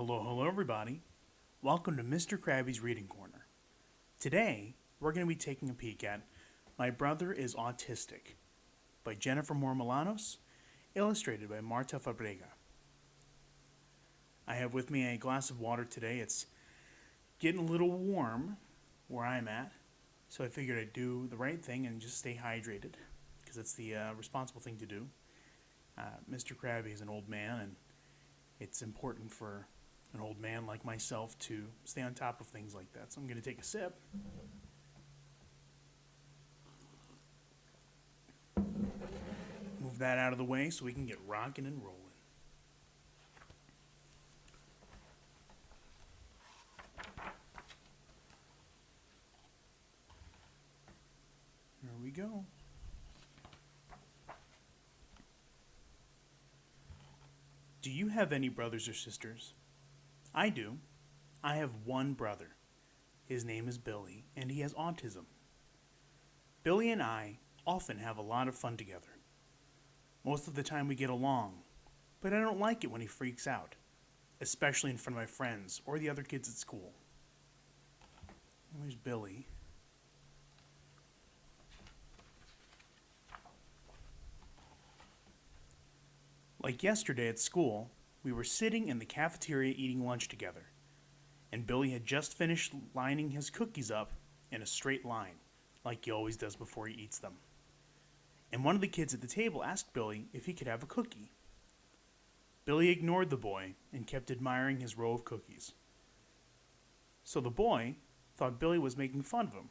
Hello, everybody. Welcome to Mr. Krabbe's Reading Corner. Today, we're going to be taking a peek at My Brother is Autistic by Jennifer Moore Milanos, illustrated by Marta Fabrega. I have with me a glass of water today. It's getting a little warm where I'm at, so I figured I'd do the right thing and just stay hydrated, because it's the responsible thing to do. Mr. Krabbe is an old man, and it's important for an old man like myself to stay on top of things like that. So I'm going to take a sip. Move that out of the way so we can get rocking and rolling. Here we go. Do you have any brothers or sisters? I do. I have one brother. His name is Billy, and he has autism. Billy and I often have a lot of fun together. Most of the time we get along, but I don't like it when he freaks out, especially in front of my friends or the other kids at school. There's Billy. Like yesterday at school, we were sitting in the cafeteria eating lunch together, and Billy had just finished lining his cookies up in a straight line, like he always does before he eats them. And one of the kids at the table asked Billy if he could have a cookie. Billy ignored the boy and kept admiring his row of cookies. So the boy thought Billy was making fun of him,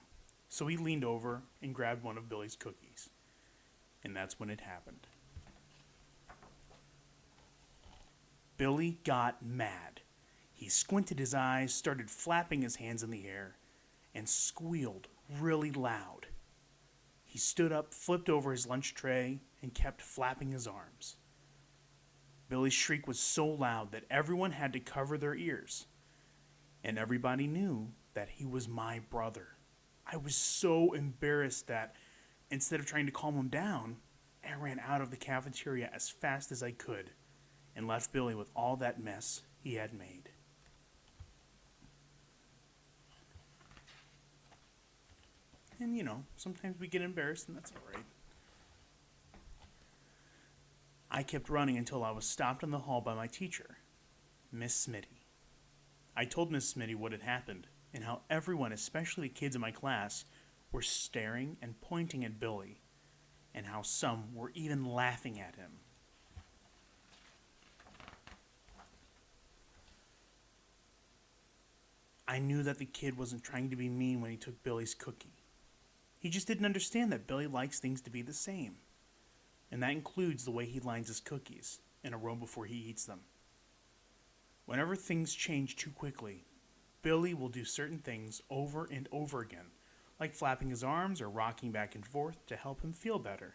so he leaned over and grabbed one of Billy's cookies. And that's when it happened. Billy got mad. He squinted his eyes, started flapping his hands in the air, and squealed really loud. He stood up, flipped over his lunch tray, and kept flapping his arms. Billy's shriek was so loud that everyone had to cover their ears, and everybody knew that he was my brother. I was so embarrassed that, instead of trying to calm him down, I ran out of the cafeteria as fast as I could and left Billy with all that mess he had made. And sometimes we get embarrassed, and that's alright. I kept running until I was stopped in the hall by my teacher, Miss Smitty. I told Miss Smitty what had happened, and how everyone, especially the kids in my class, were staring and pointing at Billy, and how some were even laughing at him. I knew that the kid wasn't trying to be mean when he took Billy's cookie. He just didn't understand that Billy likes things to be the same. And that includes the way he lines his cookies in a row before he eats them. Whenever things change too quickly, Billy will do certain things over and over again, like flapping his arms or rocking back and forth to help him feel better.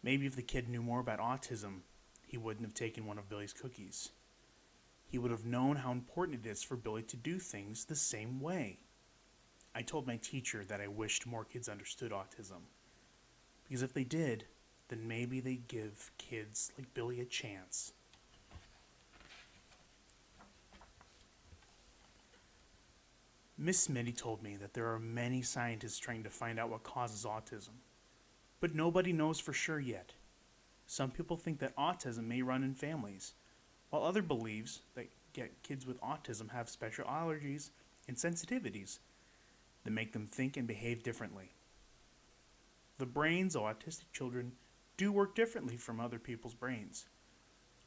Maybe if the kid knew more about autism, he wouldn't have taken one of Billy's cookies. He would have known how important it is for Billy to do things the same way. I told my teacher that I wished more kids understood autism, because if they did, then maybe they'd give kids like Billy a chance. Miss Smitty told me that there are many scientists trying to find out what causes autism, but nobody knows for sure yet. Some people think that autism may run in families, while others believes that kids with autism have special allergies and sensitivities that make them think and behave differently. The brains of autistic children do work differently from other people's brains.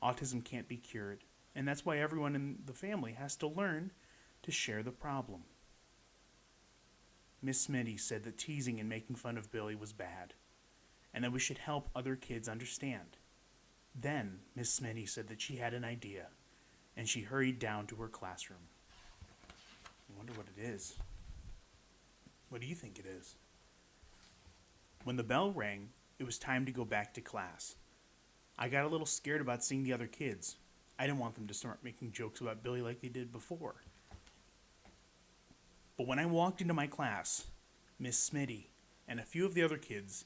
Autism can't be cured, and that's why everyone in the family has to learn to share the problem. Miss Smitty said that teasing and making fun of Billy was bad, and that we should help other kids understand. Then Miss Smitty said that she had an idea, and she hurried down to her classroom. I wonder what it is. What do you think it is? When the bell rang, it was time to go back to class. I got a little scared about seeing the other kids. I didn't want them to start making jokes about Billy like they did before. But when I walked into my class, Miss Smitty and a few of the other kids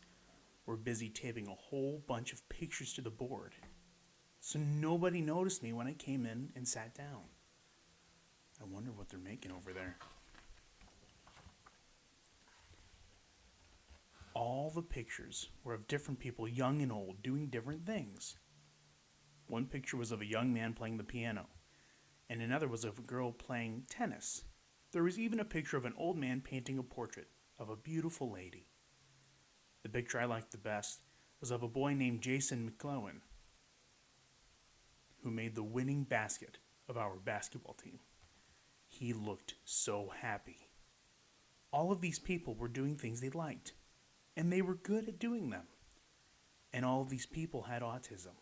were busy taping a whole bunch of pictures to the board. So nobody noticed me when I came in and sat down. I wonder what they're making over there. All the pictures were of different people, young and old, doing different things. One picture was of a young man playing the piano, and another was of a girl playing tennis. There was even a picture of an old man painting a portrait of a beautiful lady. The picture I liked the best was of a boy named Jason McClellan, who made the winning basket of our basketball team. He looked so happy. All of these people were doing things they liked, and they were good at doing them. And all of these people had autism.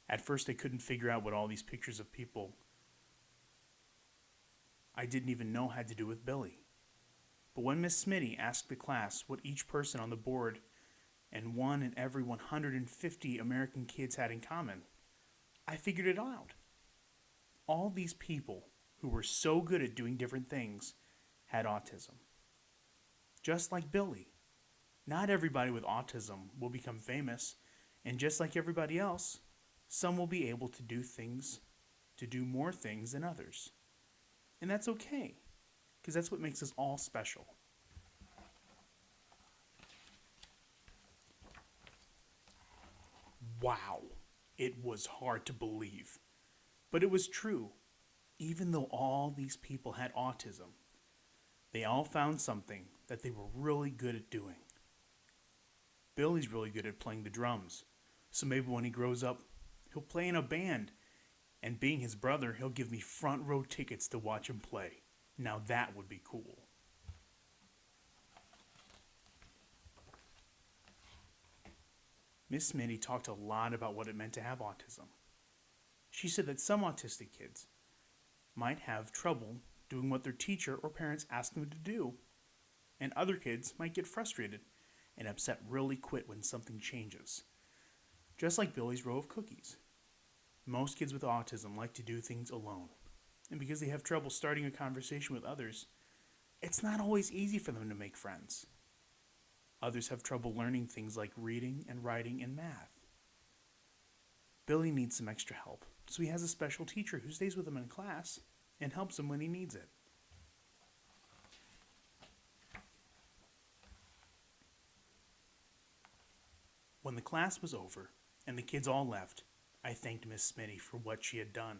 At first, I couldn't figure out what all these pictures of people I didn't even know had to do with Billy. But when Miss Smitty asked the class what each person on the board and one in every 150 American kids had in common, I figured it out. All these people who were so good at doing different things had autism. Just like Billy. Not everybody with autism will become famous, and just like everybody else, some will be able to do more things than others. And that's okay, because that's what makes us all special. Wow, it was hard to believe. But it was true. Even though all these people had autism, they all found something that they were really good at doing. Billy's really good at playing the drums, so maybe when he grows up, he'll play in a band, and being his brother, he'll give me front row tickets to watch him play. Now that would be cool. Miss Minnie talked a lot about what it meant to have autism. She said that some autistic kids might have trouble doing what their teacher or parents ask them to do, and other kids might get frustrated and upset really quick when something changes. Just like Billy's row of cookies. Most kids with autism like to do things alone, and because they have trouble starting a conversation with others, it's not always easy for them to make friends. Others have trouble learning things like reading and writing and math. Billy needs some extra help, so he has a special teacher who stays with him in class and helps him when he needs it. When the class was over and the kids all left, I thanked Miss Smitty for what she had done.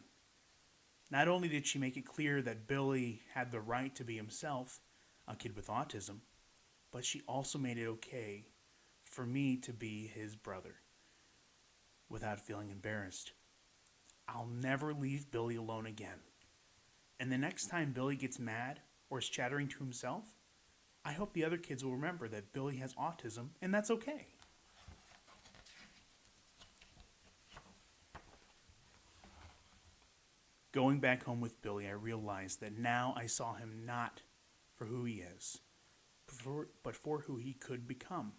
Not only did she make it clear that Billy had the right to be himself, a kid with autism, but she also made it okay for me to be his brother without feeling embarrassed. I'll never leave Billy alone again. And the next time Billy gets mad or is chattering to himself, I hope the other kids will remember that Billy has autism and that's okay. Going back home with Billy, I realized that now I saw him not for who he is, but for who he could become.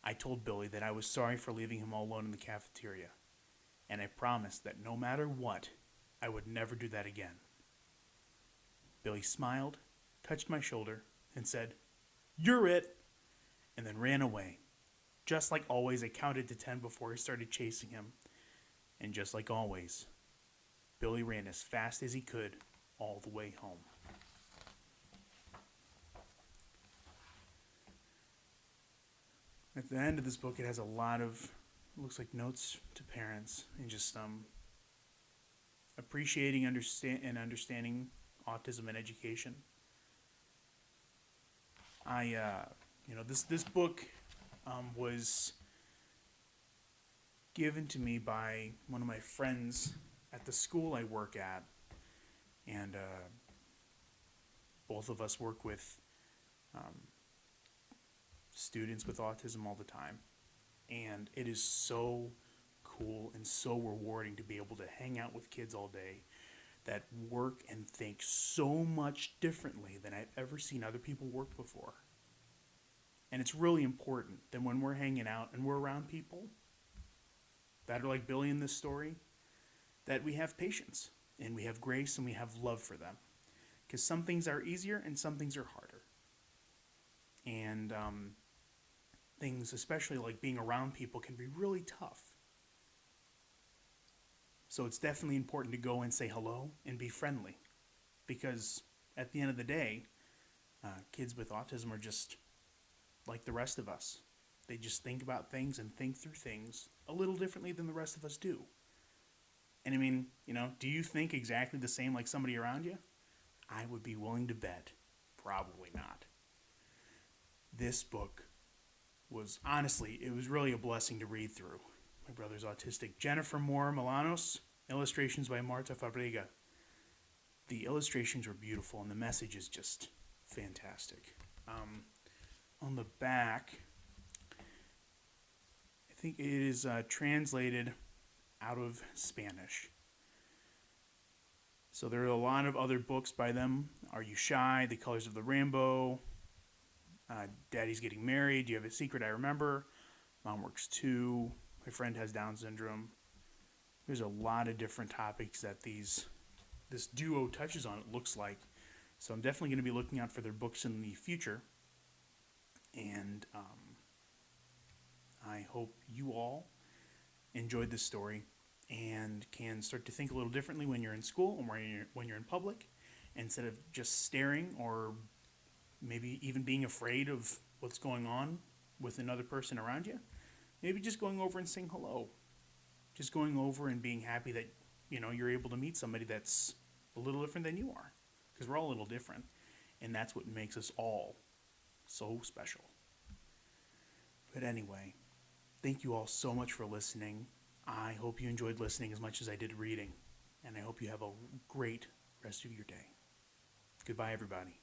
I told Billy that I was sorry for leaving him all alone in the cafeteria, and I promised that no matter what, I would never do that again. Billy smiled, touched my shoulder, and said, "You're it," and then ran away. Just like always, I counted to 10 before I started chasing him, and just like always, Billy ran as fast as he could all the way home. At the end of this book, it has a lot of, looks like notes to parents and just appreciating and understanding autism and education. This book was given to me by one of my friends at the school I work at, and both of us work with students with autism all the time, and it is so cool and so rewarding to be able to hang out with kids all day that work and think so much differently than I've ever seen other people work before. And it's really important that when we're hanging out and we're around people that are like Billy in this story, that we have patience and we have grace and we have love for them. Because some things are easier and some things are harder. and things, especially like being around people, can be really tough. So it's definitely important to go and say hello and be friendly, because at the end of the day, kids with autism are just like the rest of us. They just think about things and think through things a little differently than the rest of us do. And I mean, do you think exactly the same like somebody around you? I would be willing to bet probably not. This book was, honestly, it was really a blessing to read through. My brother's autistic. Jennifer Moore Milanos, illustrations by Marta Fabrega. The illustrations were beautiful and the message is just fantastic. On the back, I think it is translated out of Spanish. So there are a lot of other books by them. Are You Shy? The Colors of the Rainbow. Daddy's Getting Married. Do You Have a Secret I Remember? Mom Works Too. My Friend Has Down Syndrome. There's a lot of different topics that this duo touches on, it looks like. So I'm definitely going to be looking out for their books in the future. And I hope you all enjoyed this story and can start to think a little differently when you're in school and when you're in public, instead of just staring or maybe even being afraid of what's going on with another person around you. Maybe just going over and saying hello. Just going over and being happy that, you're able to meet somebody that's a little different than you are. Because we're all a little different. And that's what makes us all so special. But anyway, thank you all so much for listening. I hope you enjoyed listening as much as I did reading. And I hope you have a great rest of your day. Goodbye, everybody.